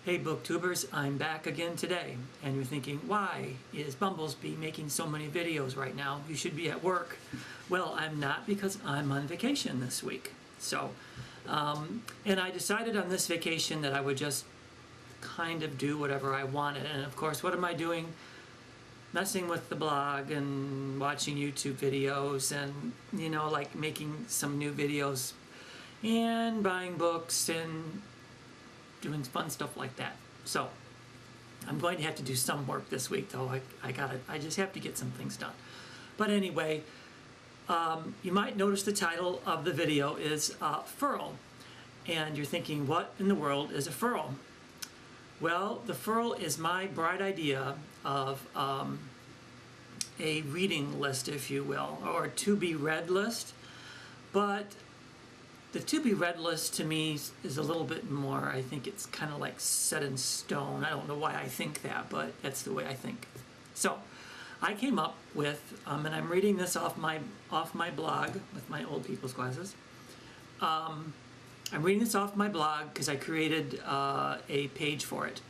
Hey booktubers, I'm back again today, and you're thinking, why is Bumblesby making so many videos right now? You should be at work. Well, I'm not, because I'm on vacation this week. So, and I decided on this vacation that I would just kind of do whatever I wanted. And of course, what am I doing? Messing with the blog and watching YouTube videos and, like making some new videos and buying books and doing fun stuff like that. So I'm going to have to do some work this week, though. I just have to get some things done. But anyway, you might notice the title of the video is FIRL, and you're thinking, what in the world is a FIRL? Well, the FIRL is my bright idea of a reading list, if you will, or a to-be-read list. But the to-be-read list to me is a little bit more, I think it's kind of like set in stone. I don't know why I think that, but that's the way I think. So I came up with, and I'm reading this off my blog with my old people's glasses. I'm reading this off my blog because I created a page for it,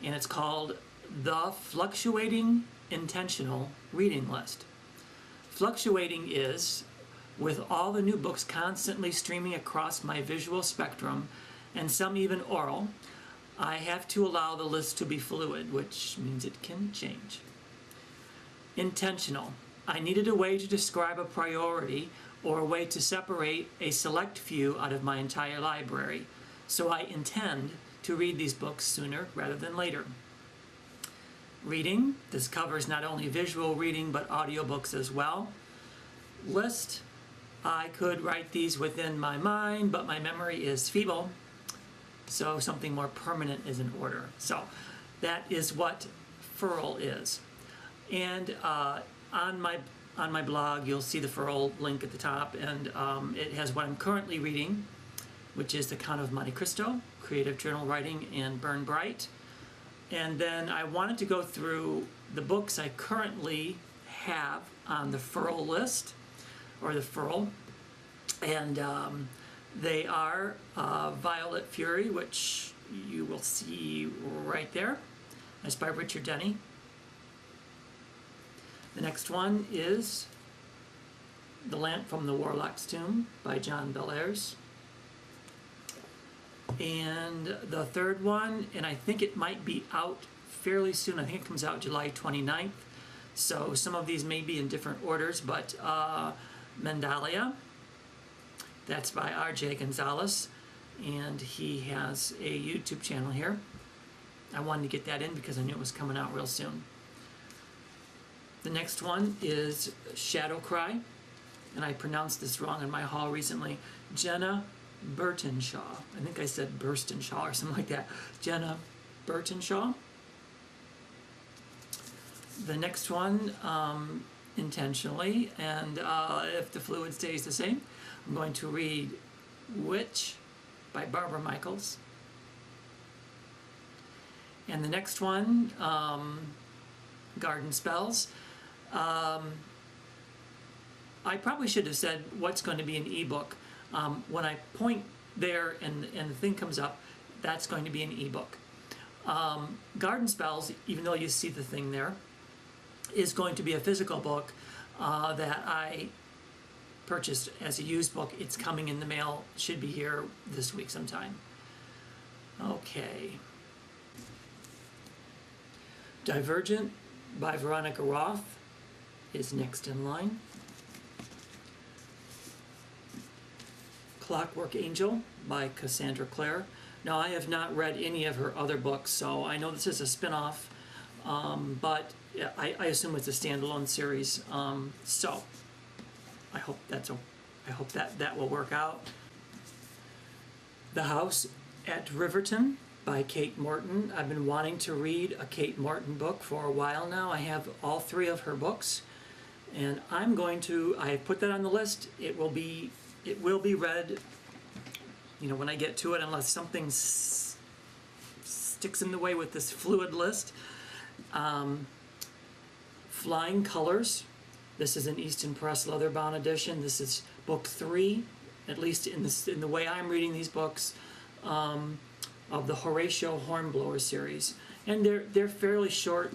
and it's called The Fluctuating Intentional Reading List. Fluctuating is, with all the new books constantly streaming across my visual spectrum, and some even oral, I have to allow the list to be fluid, which means it can change. Intentional. I needed a way to describe a priority or a way to separate a select few out of my entire library, so I intend to read these books sooner rather than later. Reading. This covers not only visual reading but audiobooks as well. List. I could write these within my mind, but my memory is feeble, so something more permanent is in order. So that is what FIRL is. And on my blog, you'll see the FIRL link at the top, and it has what I'm currently reading, which is The Count of Monte Cristo, Creative Journal Writing, and Burn Bright. And then I wanted to go through the books I currently have on the FIRL list, or the FIRL, and they are Violet Fury, which you will see right there. That's by Richard Denny. The next one is The Lamp from the Warlock's Tomb by John Bellairs. And the third one, and I think it might be out fairly soon, I think it comes out July 29th, so some of these may be in different orders, but Mandalia, that's by R.J. Gonzalez, and he has a YouTube channel here. I wanted to get that in because I knew it was coming out real soon. The next one is Shadow Cry, and I pronounced this wrong in my haul recently. Jenna Burtonshaw. I think I said Burstonshaw or something like that. Jenna Burtonshaw. The next one, intentionally, and if the fluid stays the same, I'm going to read Witch by Barbara Michaels. And the next one, Garden Spells. I probably should have said what's going to be an ebook. When I point there and the thing comes up, that's going to be an ebook. Garden Spells, even though you see the thing there, is going to be a physical book that I purchased as a used book. It's coming in the mail, should be here this week sometime. Okay. Divergent by Veronica Roth is next in line. Clockwork Angel by Cassandra Clare. Now, I have not read any of her other books, so I know this is a spin-off, but I assume it's a standalone series. So I hope that will work out. The House at Riverton by Kate Morton. I've been wanting to read a Kate Morton book for a while now. I have all three of her books, and I have put that on the list. It will be read, when I get to it, unless something sticks in the way with this fluid list. Flying Colors. This is an Easton Press leather-bound edition. This is book 3, at least in the way I'm reading these books. of the Horatio Hornblower series. And they're fairly short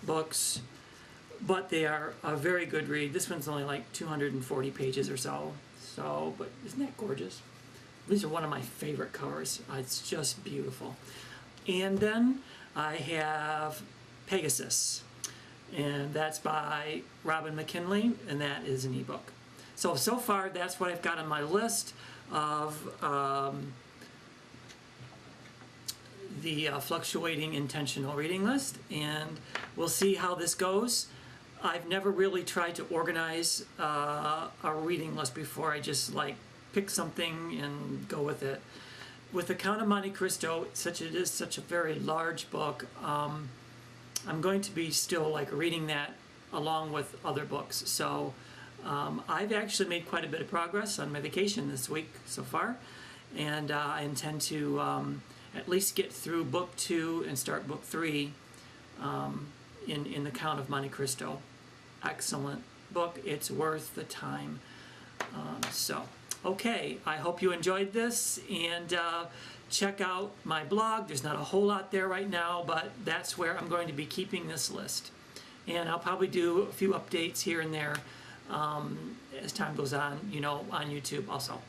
books, but they are a very good read. This one's only like 240 pages or so. So, but isn't that gorgeous? These are one of my favorite covers. It's just beautiful. And then I have Pegasus, and that's by Robin McKinley, and that is an ebook. So far, that's what I've got on my list of the fluctuating intentional reading list, and we'll see how this goes. I've never really tried to organize a reading list before. I just like pick something and go with it. With the Count of Monte Cristo, it is such a very large book, I'm going to be still like reading that along with other books. So I've actually made quite a bit of progress on my vacation this week so far, and I intend to at least get through book 2 and start book 3 in the Count of Monte Cristo. Excellent book. It's worth the time. Okay, I hope you enjoyed this, and check out my blog. There's not a whole lot there right now, but that's where I'm going to be keeping this list. And I'll probably do a few updates here and there as time goes on, on YouTube also.